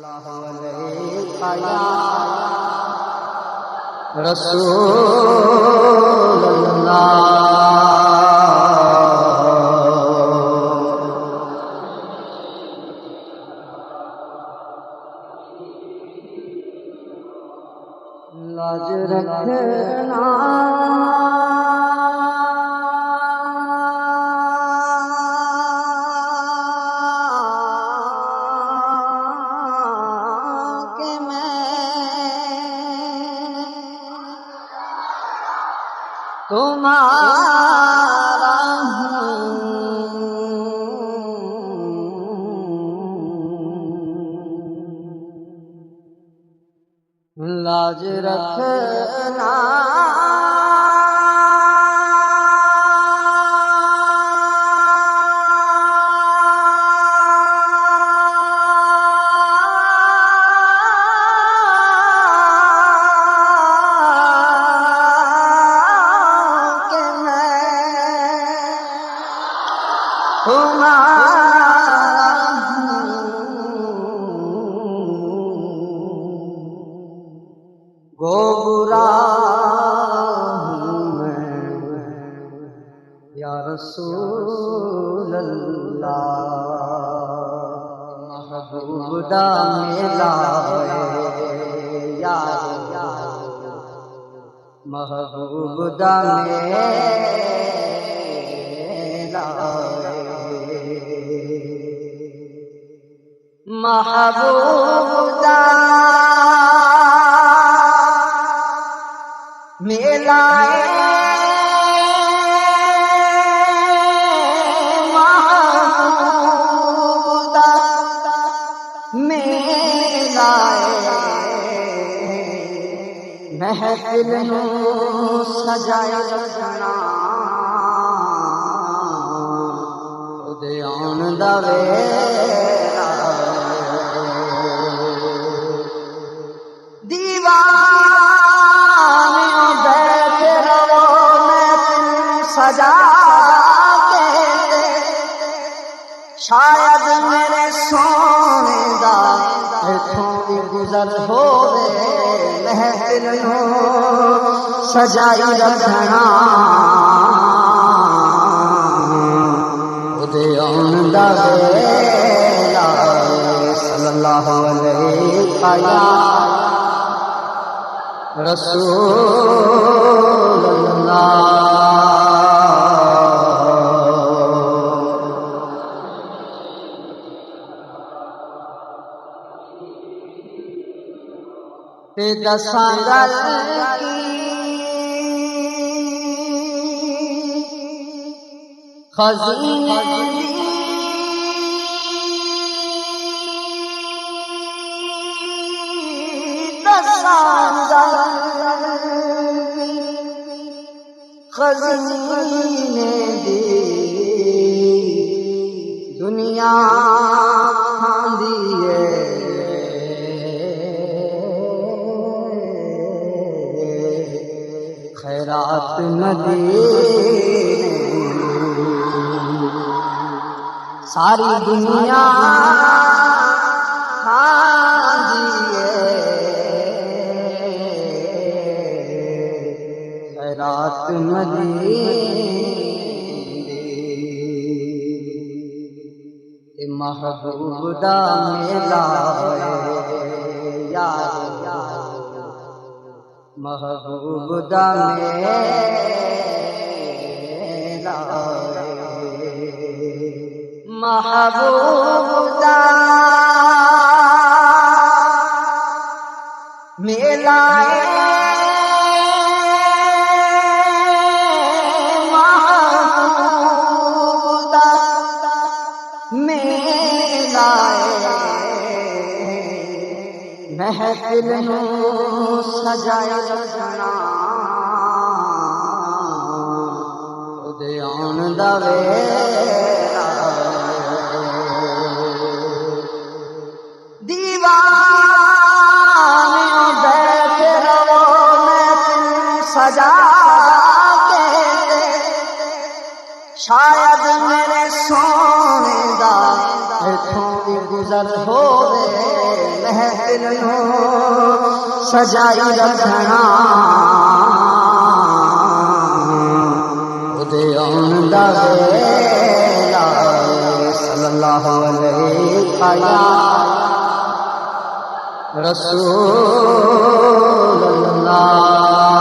اللہ علیہ یا رسول اللہ لاج رکھنا تمہارا لاج رکھنا گو برا ہوں میں یا رسول اللہ محبوب دا میلا یا محبوب دا میلا محبوب دا میلا محبوب دا میلا محفل نوں سجائے رکھنا اودے آن دا ویلا سجا کے شاید میرے سونے دا اتھوں بھی گزر ہووے محفل نوں سجائی رکھنا اودے آن دا ویلا صلی اللہ علیہ یا رسول اللہ دساں گل خزینے دساں گل خزینے دی دنیا کھاندی ہے خیرات مدینے ساری دنیا کھاندی خیرات مدینے محبوب دا میلا یا محبوب دا میلا محبوب دا میلا محبوب دا میلا محفل نوں سجائے رکھنا اودے آن دا ویلا دیوانے بیٹھے رہو محفل سجا کے شاید میرے سونے دا اتھوں بھی گزر ہووے سجائی رکھنا اودے آن دا ویلا صلی اللہ علیہ یا رسول اللہ